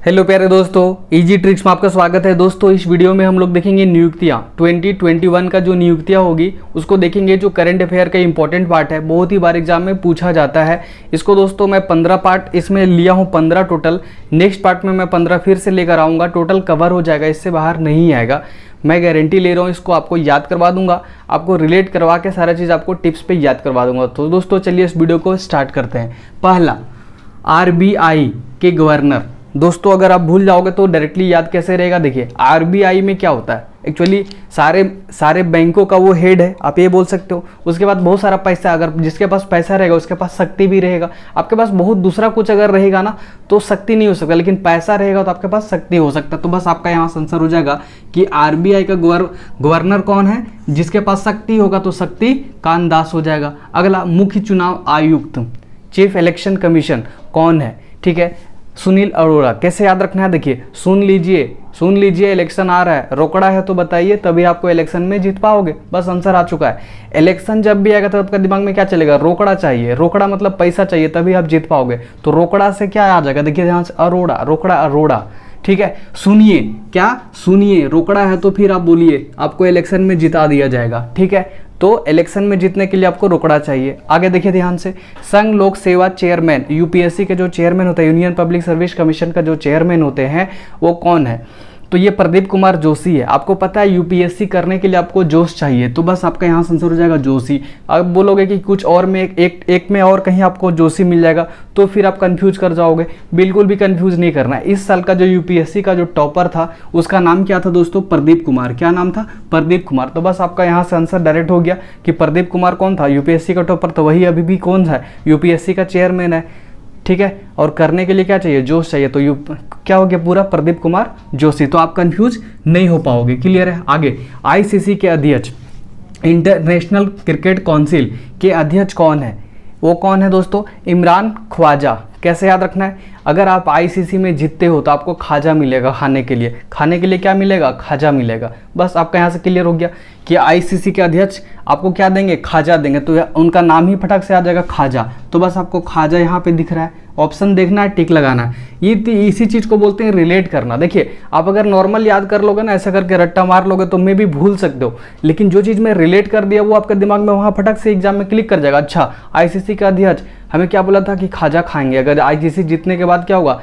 Hello प्यारे दोस्तों, easy tricks में आपका स्वागत है। दोस्तों इस वीडियो में हम लोग देखेंगे नियुक्तियां 2021 का जो नियुक्तियां होगी उसको देखेंगे। जो करंट अफेयर का इंपॉर्टेंट पार्ट है, बहुत ही बार एग्जाम में पूछा जाता है। इसको दोस्तों मैं 15 पार्ट इसमें लिया हूं, 15 टोटल। नेक्स्ट पार्ट में मैं 15 फिर से लेकर आऊँगा, टोटल कवर हो जाएगा, इससे बाहर नहीं आएगा। मैं गारंटी ले रहा हूँ, इसको आपको याद करवा दूंगा, आपको रिलेट करवा के सारा चीज़ आपको टिप्स पे याद करवा दूंगा। तो दोस्तों चलिए इस वीडियो को स्टार्ट करते हैं। पहला, RBI के गवर्नर। दोस्तों अगर आप भूल जाओगे तो डायरेक्टली याद कैसे रहेगा। देखिए RBI में क्या होता है, एक्चुअली सारे बैंकों का वो हेड है, आप ये बोल सकते हो। उसके बाद बहुत सारा पैसा, अगर जिसके पास पैसा रहेगा उसके पास शक्ति भी रहेगा। आपके पास बहुत दूसरा कुछ अगर रहेगा ना तो शक्ति नहीं हो सकता, लेकिन पैसा रहेगा तो आपके पास शक्ति हो सकता है। तो बस आपका यहाँ आंसर हो जाएगा कि RBI का गवर्नर कौन है, जिसके पास शक्ति होगा तो शक्ति कांत दास हो जाएगा। अगला, मुख्य चुनाव आयुक्त, चीफ इलेक्शन कमीशन कौन है, ठीक है, सुनील अरोड़ा। कैसे याद रखना है, देखिए सुन लीजिए इलेक्शन आ रहा है, रोकड़ा है तो बताइए, तभी आपको इलेक्शन में जीत पाओगे। बस आंसर आ चुका है। इलेक्शन जब भी आएगा तो आपका दिमाग में क्या चलेगा, रोकड़ा चाहिए। रोकड़ा मतलब पैसा चाहिए, तभी आप जीत पाओगे। तो रोकड़ा से क्या आ जाएगा, देखिए ध्यान से, अरोड़ा, रोकड़ा अरोड़ा, ठीक है। सुनिए, रोकड़ा है तो फिर आप बोलिए, आपको इलेक्शन में जिता दिया जाएगा, ठीक है। तो इलेक्शन में जीतने के लिए आपको रोकड़ा चाहिए। आगे देखिए ध्यान से, संघ लोक सेवा चेयरमैन, यूपीएससी के जो चेयरमैन होते हैं, यूनियन पब्लिक सर्विस कमीशन का जो चेयरमैन होते हैं वो कौन है, तो ये प्रदीप कुमार जोशी है। आपको पता है यूपीएससी करने के लिए आपको जोश चाहिए, तो बस आपका यहाँ आंसर हो जाएगा जोशी। आप बोलोगे कि कुछ और में एक में और कहीं आपको जोशी मिल जाएगा तो फिर आप कंफ्यूज कर जाओगे। बिल्कुल भी कंफ्यूज नहीं करना है। इस साल का जो यूपीएससी का जो टॉपर था उसका नाम क्या था दोस्तों, प्रदीप कुमार। क्या नाम था, प्रदीप कुमार। तो बस आपका यहाँ से आंसर डायरेक्ट हो गया कि प्रदीप कुमार कौन था, यूपीएससी का टॉपर। तो वही अभी भी कौन है, यूपीएससी का चेयरमैन है, ठीक है। और करने के लिए क्या चाहिए, जोश चाहिए। तो क्या हो गया पूरा, प्रदीप कुमार जोशी। तो आप कंफ्यूज नहीं हो पाओगे, क्लियर है। आगे, आईसीसी के अध्यक्ष, इंटरनेशनल क्रिकेट काउंसिल के अध्यक्ष कौन है, वो कौन है दोस्तों, इमरान ख्वाजा। कैसे याद रखना है, अगर आप आईसीसी में जीतते हो तो आपको खाजा मिलेगा खाने के लिए क्या मिलेगा, खाजा मिलेगा। बस आपका यहाँ से क्लियर हो गया कि आईसीसी के अध्यक्ष आपको क्या देंगे, खाजा देंगे। तो उनका नाम ही फटक से आ जाएगा, खाजा। तो बस आपको खाजा यहाँ पे दिख रहा है, ऑप्शन देखना है, टिक लगाना है। ये इसी चीज़ को बोलते हैं रिलेट करना। देखिए आप अगर नॉर्मल याद कर लोगे ना, ऐसा करके रट्टा मार लोगे तो मे भी भूल सकते हो, लेकिन जो चीज़ मैं रिलेट कर दिया वो आपके दिमाग में वहाँ फटक से एग्जाम में क्लिक कर जाएगा। अच्छा, आईसीसी का अध्यक्ष, हमें क्या बोला था कि खाजा खाएंगे अगर आईसीसी जीतने के बाद क्या होगा।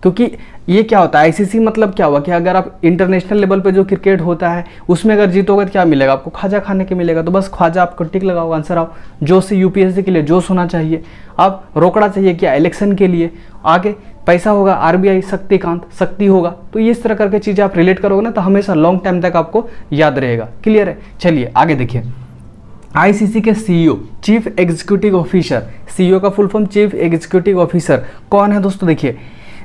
क्योंकि ये क्या होता है, आईसीसी मतलब क्या हुआ कि अगर आप इंटरनेशनल लेवल पे जो क्रिकेट होता है उसमें अगर जीतोगे तो क्या मिलेगा, आपको खाजा खाने के मिलेगा। तो बस ख्वाजा आपको टिक लगाओ, आंसर आओ। जोश से यूपीएससी के लिए जोश होना चाहिए। अब रोकड़ा चाहिए क्या, इलेक्शन के लिए। आगे पैसा होगा, आरबीआई, शक्तिकांत, शक्ति होगा। तो इस तरह करके चीज़ें आप रिलेट करोगे ना तो हमेशा लॉन्ग टाइम तक आपको याद रहेगा, क्लियर है। चलिए आगे देखिए, आईसीसी के CEO, chief executive officer, CEO का full form chief executive officer कौन है दोस्तों। देखिए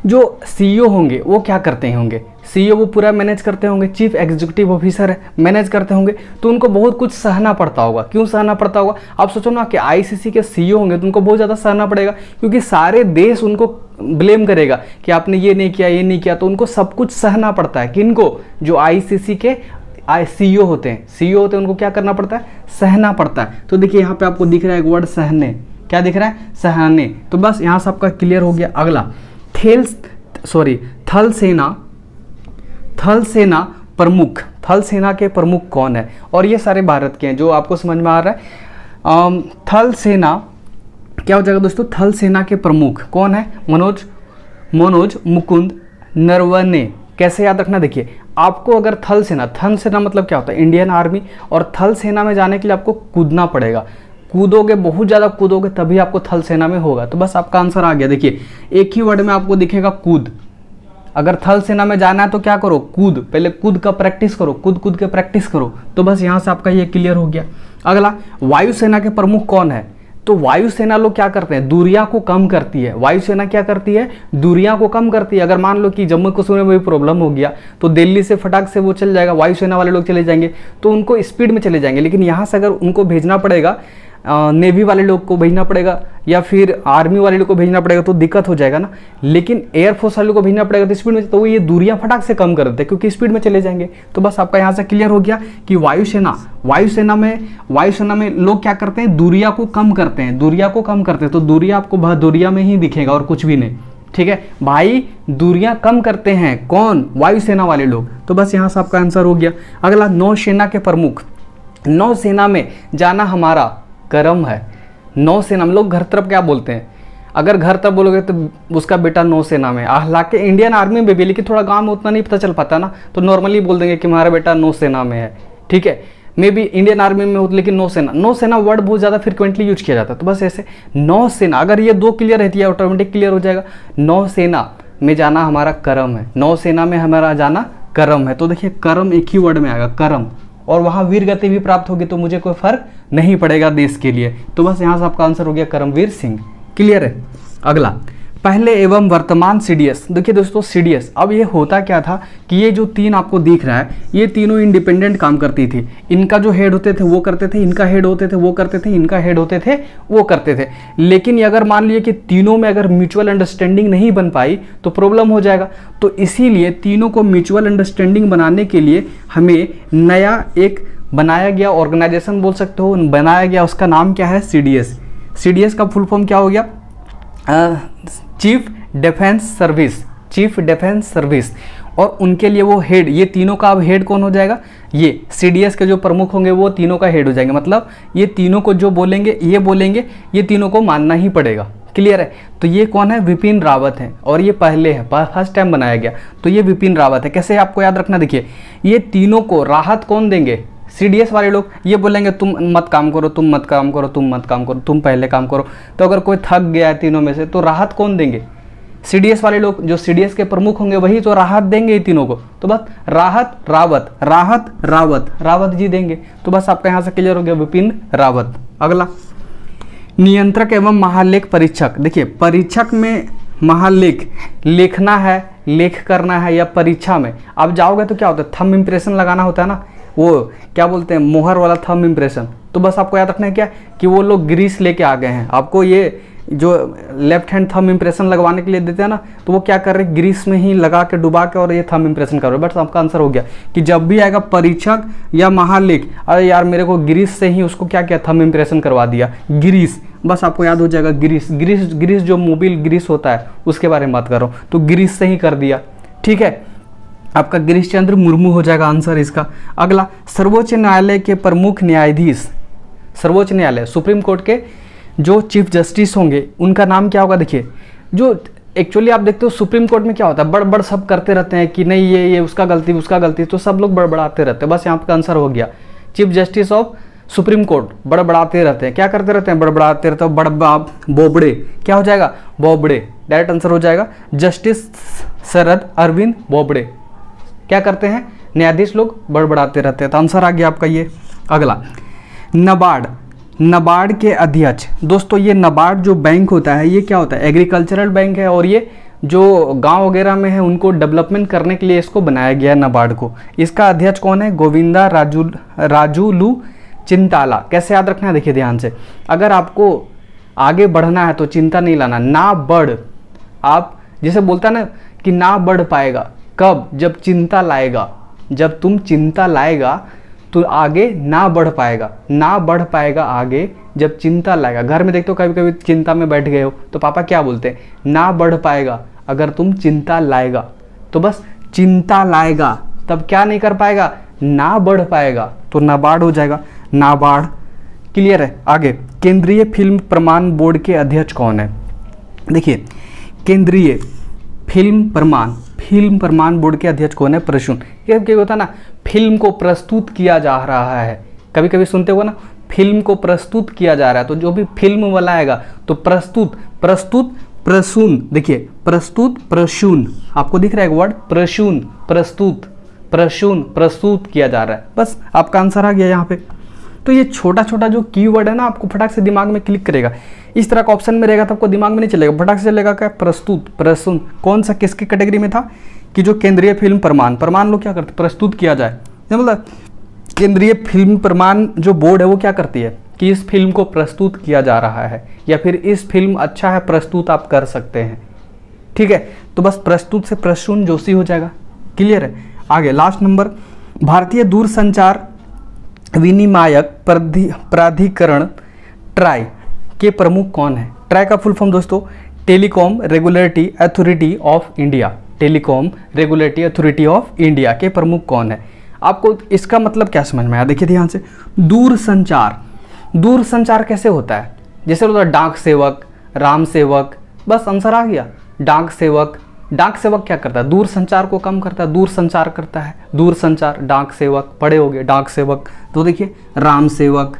जो सीईओ होंगे वो क्या करते होंगे, सीईओ वो पूरा मैनेज करते होंगे, चीफ एग्जीक्यूटिव ऑफिसर है, मैनेज करते होंगे, तो उनको बहुत कुछ सहना पड़ता होगा। क्यों सहना पड़ता होगा, आप सोचो ना कि आईसीसी के सीईओ होंगे तो उनको बहुत ज़्यादा सहना पड़ेगा, क्योंकि सारे देश उनको ब्लेम करेगा कि आपने ये नहीं किया, तो उनको सब कुछ सहना पड़ता है। किनको, जो आईसीसी के सीईओ होते हैं, उनको क्या करना पड़ता है, सहना पड़ता है। तो देखिए यहाँ पे आपको दिख रहा है एक वर्ड सहने, क्या दिख रहा है, सहने। तो बस यहाँ से आपका क्लियर हो गया। अगला, थल सेना प्रमुख, थल सेना के प्रमुख कौन है, और ये सारे भारत के हैं जो आपको समझ में आ रहा है। थल सेना क्या हो जाएगा दोस्तों, थल सेना के प्रमुख कौन है, मनोज मुकुंद नरवणे। कैसे याद रखना, देखिए आपको अगर थल सेना मतलब क्या होता है, इंडियन आर्मी, और थल सेना में जाने के लिए आपको कूदना पड़ेगा। कूदोगे, बहुत ज़्यादा कूदोगे तभी आपको थल सेना में होगा। तो बस आपका आंसर आ गया। देखिए एक ही वर्ड में आपको दिखेगा कूद। अगर थल सेना में जाना है तो क्या करो, कूद, पहले कूद का प्रैक्टिस करो, कूद के प्रैक्टिस करो। तो बस यहाँ से आपका ये क्लियर हो गया। अगला, वायुसेना के प्रमुख कौन है, तो वायुसेना लोग क्या करते हैं, दूरियां को कम करती है। वायुसेना क्या करती है, दूरियां को कम करती है। अगर मान लो कि जम्मू कश्मीर में भी प्रॉब्लम हो गया तो दिल्ली से फटाक से वो चल जाएगा, वायुसेना वाले लोग चले जाएंगे तो उनको स्पीड में चले जाएंगे। लेकिन यहाँ से अगर उनको भेजना पड़ेगा, नेवी वाले लोग को भेजना पड़ेगा या फिर आर्मी वाले लोग को भेजना पड़ेगा तो दिक्कत हो जाएगा ना। लेकिन एयरफोर्स वाले को भेजना पड़ेगा तो स्पीड में, तो वो ये दूरियां फटाक से कम कर देते हैं क्योंकि स्पीड में चले जाएंगे। तो बस आपका यहाँ से क्लियर हो गया कि वायुसेना में लोग क्या करते हैं, दूरियां को कम करते हैं, तो दूरिया आपको दूरिया में ही दिखेगा और कुछ भी नहीं। ठीक है भाई, दूरियां कम करते हैं कौन? वायुसेना वाले लोग। तो बस यहाँ से आपका आंसर हो गया। अगला, नौसेना के प्रमुख। नौसेना में जाना हमारा कर्म है। नौसेना हम लोग घर तरफ क्या बोलते हैं? अगर घर तरफ बोलोगे तो उसका बेटा नौसेना में। हालांकि इंडियन आर्मी में भी, लेकिन थोड़ा गाँव में उतना नहीं पता चल पाता ना, तो नॉर्मली बोल देंगे कि हमारा बेटा नौसेना में है। ठीक है, मे बी इंडियन आर्मी में हो, लेकिन नौसेना, नौसेना वर्ड बहुत ज़्यादा फ्रिक्वेंटली यूज किया जाता है। तो बस ऐसे नौसेना, अगर ये दो क्लियर रहती है ऑटोमेटिक क्लियर हो जाएगा। नौसेना में जाना हमारा कर्म है। नौसेना में हमारा जाना कर्म है। तो देखिए कर्म एक ही वर्ड में आएगा, कर्म, और वहाँ वीर गति भी प्राप्त होगी, तो मुझे कोई फर्क नहीं पड़ेगा देश के लिए। तो बस यहाँ से आपका आंसर हो गया करमवीर सिंह। क्लियर है। अगला, पहले एवं वर्तमान सीडीएस। देखिए दोस्तों सीडीएस, अब ये होता क्या था कि ये जो तीन आपको दिख रहा है, ये तीनों इंडिपेंडेंट काम करती थी। इनका जो हेड होते थे वो करते थे, इनका हेड होते थे वो करते थे, इनका हेड होते थे वो करते थे। लेकिन अगर मान लीजिए कि तीनों में अगर म्यूचुअल अंडरस्टैंडिंग नहीं बन पाई तो प्रॉब्लम हो जाएगा। तो इसीलिए तीनों को म्यूचुअल अंडरस्टैंडिंग बनाने के लिए हमें नया एक बनाया गया ऑर्गेनाइजेशन बोल सकते हो, बनाया गया। उसका नाम क्या है? सीडीएस। सीडीएस का फुल फॉर्म क्या हो गया? Chief defence service. Chief defence service. और उनके लिए वो हेड, ये तीनों का अब हेड कौन हो जाएगा? ये सीडीएस के जो प्रमुख होंगे वो तीनों का हेड हो जाएंगे। मतलब ये तीनों को जो बोलेंगे, ये बोलेंगे, ये तीनों को मानना ही पड़ेगा। क्लियर है। तो ये कौन है? विपिन रावत है, और ये पहले है, फर्स्ट टाइम बनाया गया, तो ये विपिन रावत है। कैसे आपको याद रखना, देखिए ये तीनों को राहत कौन देंगे? सीडीएस वाले लोग। ये बोलेंगे तुम मत काम करो, तुम मत काम करो, तुम मत काम करो, तुम पहले काम करो। तो अगर कोई थक गया है तीनों में से तो राहत कौन देंगे? सीडीएस वाले लोग। जो सीडीएस के प्रमुख होंगे वही तो राहत देंगे तीनों को। तो बस राहत रावत, राहत रावत, रावत जी देंगे। तो बस आपका यहाँ से क्लियर हो गया, विपिन रावत। अगला, नियंत्रक एवं महालेख परीक्षक। देखिए परीक्षक में महालेख लिखना है, लेख करना है, या परीक्षा में आप जाओगे तो क्या होता है? थंब इंप्रेशन लगाना होता है ना, वो क्या बोलते हैं, मोहर वाला थंब इंप्रेशन। तो बस आपको याद रखना है क्या कि वो लोग ग्रीस लेके आ गए हैं। आपको ये जो लेफ्ट हैंड थंब इंप्रेशन लगवाने के लिए देते हैं ना, तो वो क्या कर रहे हैं? ग्रीस में ही लगा के डुबा के और ये थंब इंप्रेशन कर रहे हैं। बट आपका आंसर हो गया कि जब भी आएगा परीक्षक या महालेख, अरे यार मेरे को ग्रीस से ही उसको क्या किया? थंब इंप्रेशन करवा दिया, ग्रीस। बस आपको याद हो जाएगा ग्रीस। ग्रीस, ग्रीस जो मोबिल ग्रीस होता है उसके बारे में बात कर रहा हूँ, तो ग्रीस से ही कर दिया। ठीक है, आपका गिरीश चंद्र मुर्मू हो जाएगा आंसर इसका। अगला, सर्वोच्च न्यायालय के प्रमुख न्यायाधीश। सर्वोच्च न्यायालय, सुप्रीम कोर्ट के जो चीफ जस्टिस होंगे उनका नाम क्या होगा? देखिए जो एक्चुअली आप देखते हो सुप्रीम कोर्ट में क्या होता है, बड़ सब करते रहते हैं कि नहीं ये उसका गलती, उसका गलती, तो सब लोग बड़बड़ाते रहते हैं। बस यहाँ का आंसर हो गया, chief justice of supreme court बड़बड़ाते रहते हैं। क्या करते रहते हैं? बड़बड़ाते रहते हैं। बड़बाब बोबड़े, क्या हो जाएगा? बोबड़े। डायरेक्ट आंसर हो जाएगा जस्टिस शरद अरविंद बोबड़े। क्या करते हैं? न्यायाधीश लोग बड़बड़ाते रहते हैं। तो आंसर आ गया आपका ये। अगला, नबार्ड। नबार्ड के अध्यक्ष। दोस्तों ये नबार्ड जो बैंक होता है ये क्या होता है? एग्रीकल्चरल बैंक है, और ये जो गांव वगैरह में है उनको डेवलपमेंट करने के लिए इसको बनाया गया है नबार्ड को। इसका अध्यक्ष कौन है? गोविंदा राजुलू चिंताला। कैसे याद रखना है? देखिए ध्यान से, अगर आपको आगे बढ़ना है तो चिंता नहीं लाना, ना बढ़। आप जैसे बोलता है ना कि ना बढ़ पाएगा, कब? जब चिंता लाएगा। जब तुम चिंता लाएगा तो आगे ना बढ़ पाएगा, ना बढ़ पाएगा आगे जब चिंता लाएगा। घर में देखते हो कभी कभी चिंता में बैठ गए हो तो पापा क्या बोलते हैं? ना बढ़ पाएगा अगर तुम चिंता लाएगा। तो बस चिंता लाएगा तब क्या नहीं कर पाएगा? ना बढ़ पाएगा। तो नाबार्ड हो जाएगा, नाबार्ड। क्लियर है। आगे, केंद्रीय फिल्म प्रमाण बोर्ड के अध्यक्ष कौन है? देखिए केंद्रीय फिल्म प्रमाण बोर्ड के अध्यक्ष कौन है? प्रसून। ये क्या होता है ना, फिल्म को प्रस्तुत किया जा रहा है, कभी कभी सुनते हो ना, फिल्म को प्रस्तुत किया जा रहा है, तो जो भी फिल्म वाला आएगा तो प्रस्तुत प्रसून। देखिए प्रस्तुत प्रसून, आपको दिख रहा है एक वर्ड प्रसून, प्रस्तुत किया जा रहा है। बस आपका आंसर आ गया यहाँ पे। तो ये छोटा छोटा जो कीवर्ड है ना आपको फटाक से दिमाग में क्लिक करेगा। इस तरह का ऑप्शन में रहेगा तो आपको दिमाग में नहीं चलेगा, फटाक से चलेगा क्या? प्रस्तुत, प्रसून। कौन सा किसकी कैटेगरी में था कि जो केंद्रीय फिल्म प्रमाण लोग क्या करते? प्रस्तुत किया जाए। मतलब केंद्रीय फिल्म प्रमाण जो बोर्ड है वो क्या करती है कि इस फिल्म को प्रस्तुत किया जा रहा है, या फिर इस फिल्म अच्छा है, प्रस्तुत आप कर सकते हैं। ठीक है, तो बस प्रस्तुत से प्रसून जोशी हो जाएगा। क्लियर है। आगे लास्ट नंबर, भारतीय दूरसंचार विनियामक प्राधिकरण ट्राई के प्रमुख कौन है? ट्राई का फुल फॉर्म दोस्तों telecom regulatory authority of India, telecom regulatory authority of India के प्रमुख कौन है? आपको इसका मतलब क्या समझ में आया? देखिए ध्यान से, दूर संचार। दूर संचार कैसे होता है? जैसे होता है डाक सेवक, राम सेवक, बस आंसर आ गया, डाक सेवक। डाक सेवक क्या करता है? दूर संचार को कम करता है, दूर संचार करता है, दूर संचार। डाक सेवक पढ़े होगे, डाक सेवक। तो देखिए राम सेवक,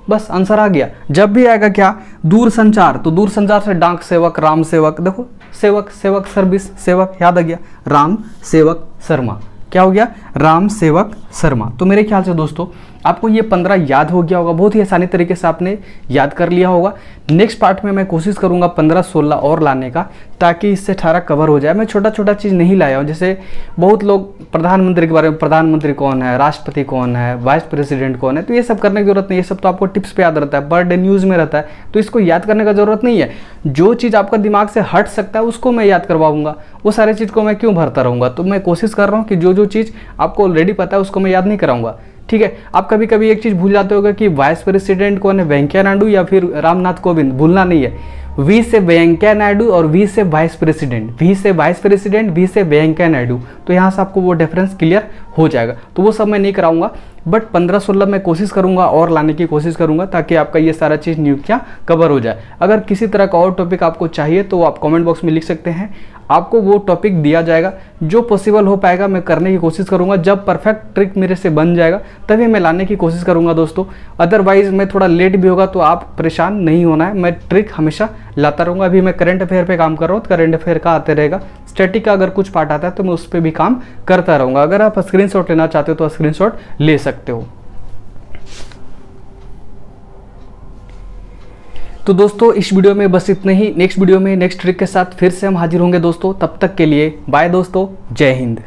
बस आंसर आ गया। जब भी आएगा क्या? दूर संचार, तो दूर संचार से डाक सेवक, राम सेवक। देखो सेवक, सेवक सर्विस, सेवक याद आ गया, राम सेवक शर्मा। क्या हो गया? राम सेवक शर्मा। तो मेरे ख्याल से दोस्तों आपको ये 15 याद हो गया होगा, बहुत ही आसानी तरीके से आपने याद कर लिया होगा। नेक्स्ट पार्ट में मैं कोशिश करूंगा 15-16 और लाने का, ताकि इससे 18 कवर हो जाए। मैं छोटा छोटा चीज़ नहीं लाया हूँ। जैसे बहुत लोग प्रधानमंत्री के बारे में, प्रधानमंत्री कौन है, राष्ट्रपति कौन है, वाइस प्रेसिडेंट कौन है, तो ये सब करने की जरूरत नहीं। ये सब तो आपको टिप्स पे याद रहता है, बर्थडे न्यूज़ में रहता है, तो इसको याद करने का जरूरत नहीं है। जो चीज़ आपका दिमाग से हट सकता है उसको मैं याद करवाऊंगा, वो सारी चीज़ को मैं क्यों भरता रहूँगा। तो मैं कोशिश कर रहा हूँ कि जो चीज़ आपको ऑलरेडी पता है उसको मैं याद नहीं कराऊंगा, ठीक है। आप कभी कभी एक चीज़ भूल जाते होगा कि वाइस प्रेसिडेंट कौन है, वेंकैया नायडू या फिर रामनाथ कोविंद, भूलना नहीं है। वी से वेंकैया नायडू और वी से वाइस प्रेसिडेंट, वी से वाइस प्रेसिडेंट, वी से वेंकैया नायडू, तो यहाँ से आपको वो डिफरेंस क्लियर हो जाएगा। तो वो सब मैं नहीं कराऊंगा, बट 15-16 मैं कोशिश करूंगा और लाने की कोशिश करूंगा, ताकि आपका ये सारा चीज़ नियुक्तियाँ कवर हो जाए। अगर किसी तरह का और टॉपिक आपको चाहिए तो आप कमेंट बॉक्स में लिख सकते हैं, आपको वो टॉपिक दिया जाएगा। जो पॉसिबल हो पाएगा मैं करने की कोशिश करूंगा। जब परफेक्ट ट्रिक मेरे से बन जाएगा तभी मैं लाने की कोशिश करूंगा दोस्तों। अदरवाइज मैं थोड़ा लेट भी होगा तो आप परेशान नहीं होना है, मैं ट्रिक हमेशा लाता रहूँगा। अभी मैं करंट अफेयर पे काम कर रहा हूँ, तो करंट अफेयर का आते रहेगा। स्टैटिक का अगर कुछ पार्ट आता है तो मैं उस पर भी काम करता रहूँगा। अगर आप स्क्रीनशॉट लेना चाहते हो तो स्क्रीनशॉट ले सकते हो। तो दोस्तों इस वीडियो में बस इतना ही। नेक्स्ट वीडियो में नेक्स्ट ट्रिक के साथ फिर से हम हाजिर होंगे दोस्तों। तब तक के लिए बाय दोस्तों, जय हिंद।